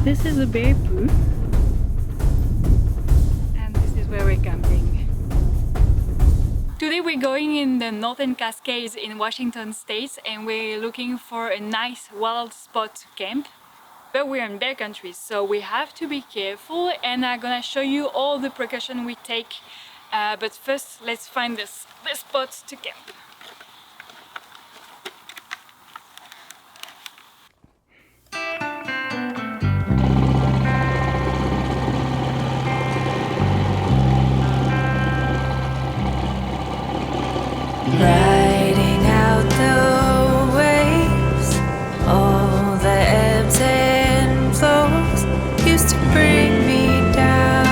This is a bear poo. And this is where we're camping. Today we're going in the Northern Cascades in Washington State and we're looking for a nice wild spot to camp. But we're in bear country, so we have to be careful, and I'm gonna show you all the precautions we take. But first, let's find the spot to camp. Riding out the waves, all the ebbs and flows used to bring me down.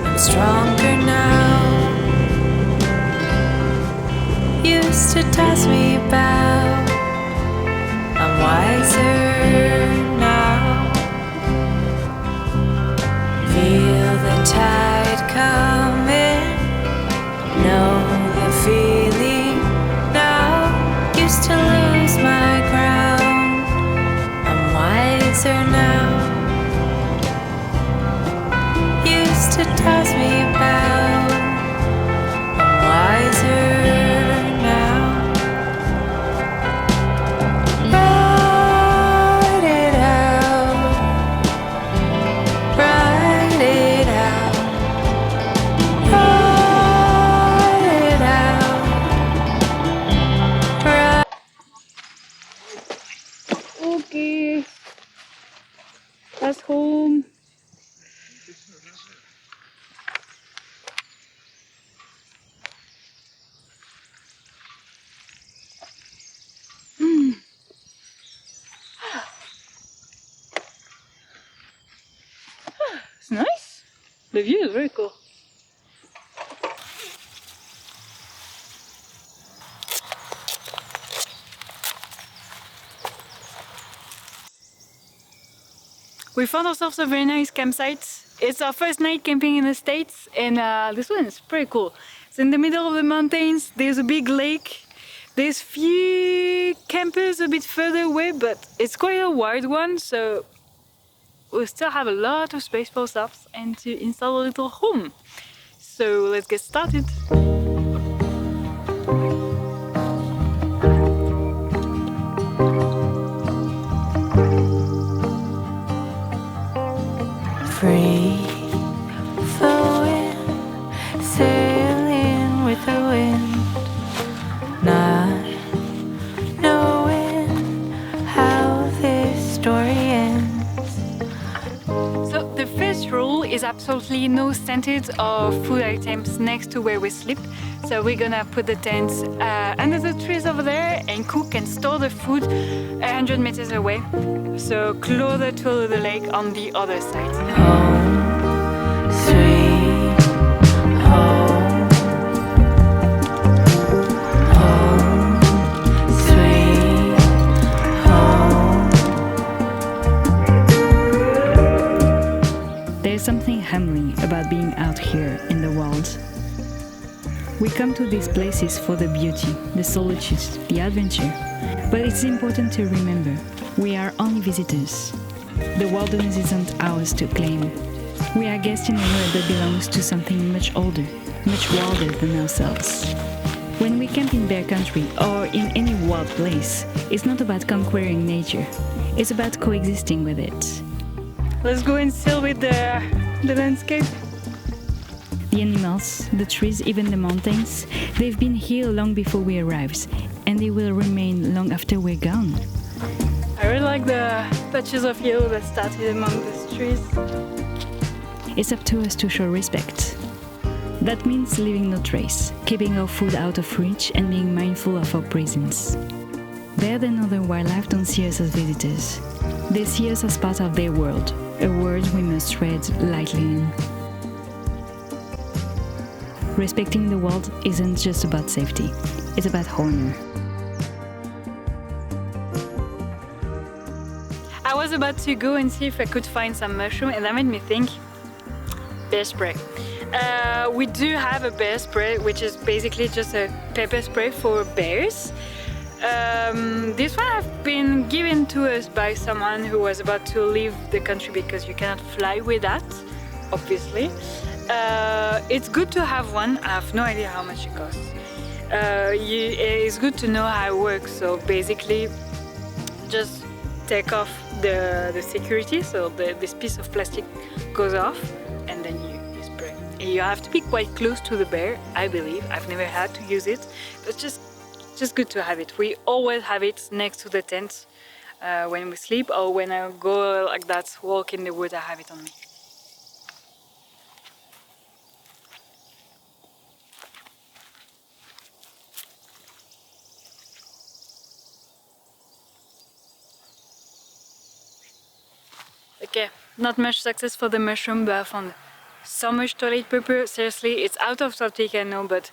I'm stronger now, used to toss me about. I'm wiser now, feel the tide coming, know the feeling now, used to lose my ground. I'm wiser now, used to toss me about. I'm wiser now. Ride it out, ride it out, ride it out, ride. Okay, that's home. It's nice. The view is very cool. We found ourselves a very nice campsite. It's our first night camping in the States, and this one is pretty cool. It's in the middle of the mountains, there's a big lake, there's few campers a bit further away, but it's quite a wide one, so we still have a lot of space for ourselves and to install a little home. So let's get started. Free flowing, sailing with the wind, not knowing how this story ends. So the first rule is absolutely no scented or food items next to where we sleep. So we're gonna put the tents under the trees over there and cook and store the food 100 meters away. So closer to the lake on the other side. Home, sweet home, home, sweet home. There's something humbling about being out here in the wild. We come to these places for the beauty, the solitude, the adventure. But it's important to remember, we are only visitors. The wilderness isn't ours to claim. We are guests in a world that belongs to something much older, much wilder than ourselves. When we camp in bear country or in any wild place, it's not about conquering nature. It's about coexisting with it. Let's go and sail with the landscape. The animals, the trees, even the mountains, they've been here long before we arrived, and they will remain long after we're gone. I really like the patches of yellow that started among these trees. It's up to us to show respect. That means leaving no trace, keeping our food out of reach and being mindful of our presence. Bird and other wildlife don't see us as visitors. They see us as part of their world, a world we must tread lightly in. Respecting the world isn't just about safety, it's about honor. I was about to go and see if I could find some mushroom, and that made me think, bear spray. We do have a bear spray, which is basically just a pepper spray for bears. This one have been given to us by someone who was about to leave the country because you cannot fly with that, obviously. It's good to have one. I have no idea how much it costs. It's good to know how it works. So basically, just take off the security, so this piece of plastic goes off, and then you spray. And you have to be quite close to the bear, I believe. I've never had to use it, but just good to have it. We always have it next to the tent when we sleep, or when I go like that, walk in the woods, I have it on me. Okay, not much success for the mushroom, but I found so much toilet paper. Seriously, it's out of topic, I know, but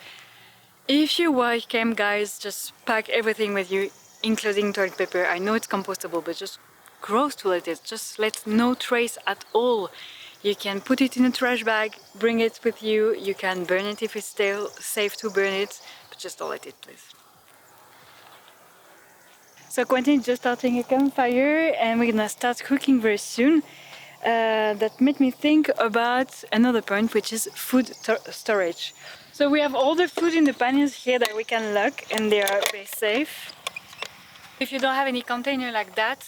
if you wild camp, guys, just pack everything with you, including toilet paper. I know it's compostable, but just gross toilet, just let no trace at all. You can put it in a trash bag, bring it with you. You can burn it if it's still safe to burn it, but just don't let it, please. So Quentin is just starting a campfire, and we're gonna start cooking very soon. That made me think about another point, which is food storage. So we have all the food in the panels here that we can lock, and they are very safe. If you don't have any container like that,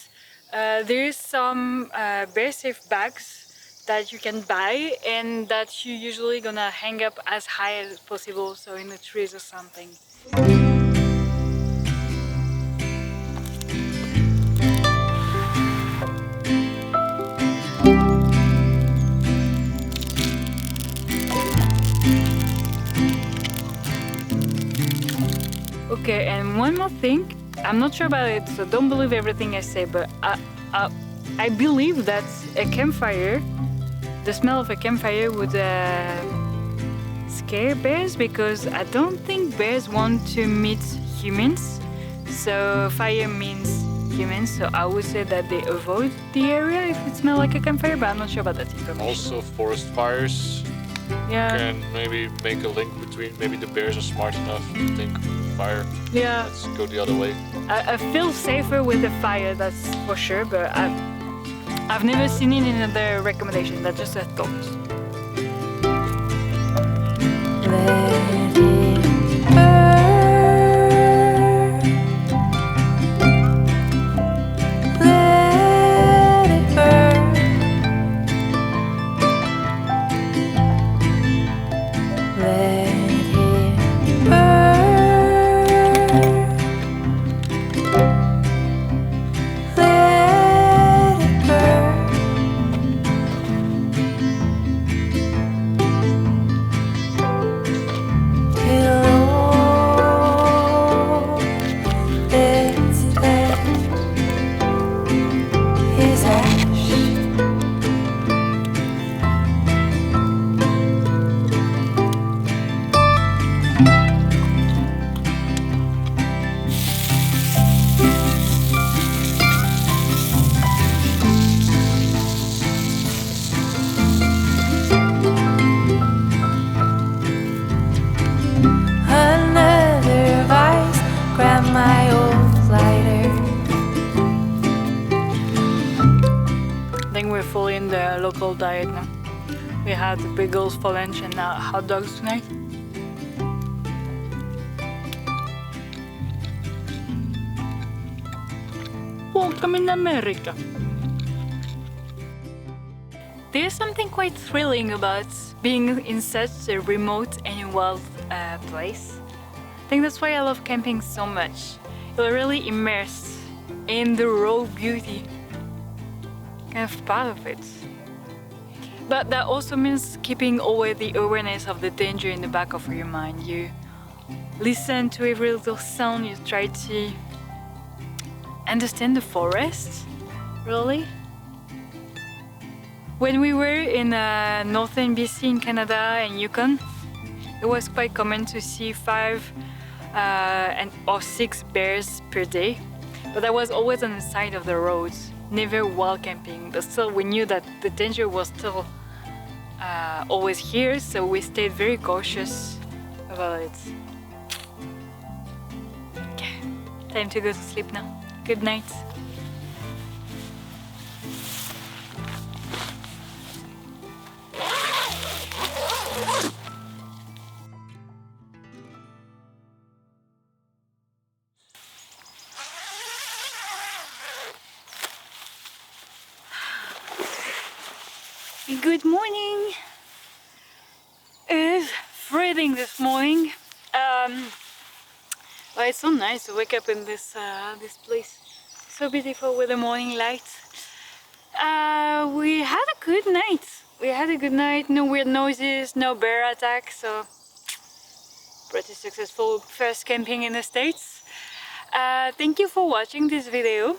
there is some very safe bags that you can buy, and that you're usually gonna hang up as high as possible, so in the trees or something. Okay, and one more thing, I'm not sure about it, so don't believe everything I say, but I believe that a campfire, the smell of a campfire would scare bears, because I don't think bears want to meet humans. So fire means humans, so I would say that they avoid the area if it smells like a campfire, but I'm not sure about that information. Also, forest fires can maybe make a link between, maybe the bears are smart enough to think fire. Yeah. Let's go the other way. I feel safer with a fire, that's for sure, but I've never seen it in other recommendation, that's just a thought. Let it burn. Let it burn. Let it burn. My old lighter. I think we're fully in the local diet now. We had the bagels for lunch and now hot dogs tonight. Welcome in America. There's something quite thrilling about being in such a remote and wild place. I think that's why I love camping so much. You're really immersed in the raw beauty, kind of part of it. But that also means keeping always the awareness of the danger in the back of your mind. You listen to every little sound, you try to understand the forest, really. When we were in northern BC in Canada and Yukon, it was quite common to see 5 or 6 bears per day, but that was always on the side of the roads, never while camping. But still, we knew that the danger was still always here, so we stayed very cautious about it. Okay. Time to go to sleep now. Good night. Good morning. It's freezing this morning. Well, it's so nice to wake up in this place. So beautiful with the morning light. We had a good night. No weird noises, no bear attacks. So pretty successful first camping in the States. Thank you for watching this video.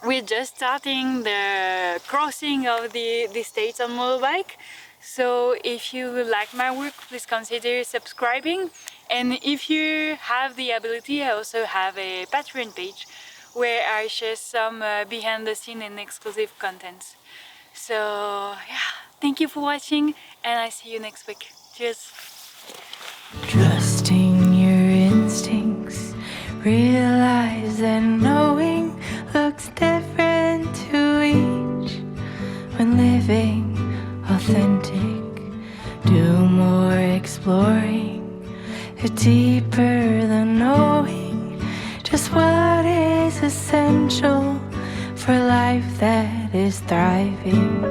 We're just starting the crossing of the States on motorbike. So if you like my work, please consider subscribing. And if you have the ability, I also have a Patreon page where I share some behind the scene and exclusive content. So yeah, thank you for watching and I see you next week. Cheers! Trusting your instincts, realize that knowing looks different to each. When living authentic, do more exploring, deeper than knowing just what is essential for life that is thriving.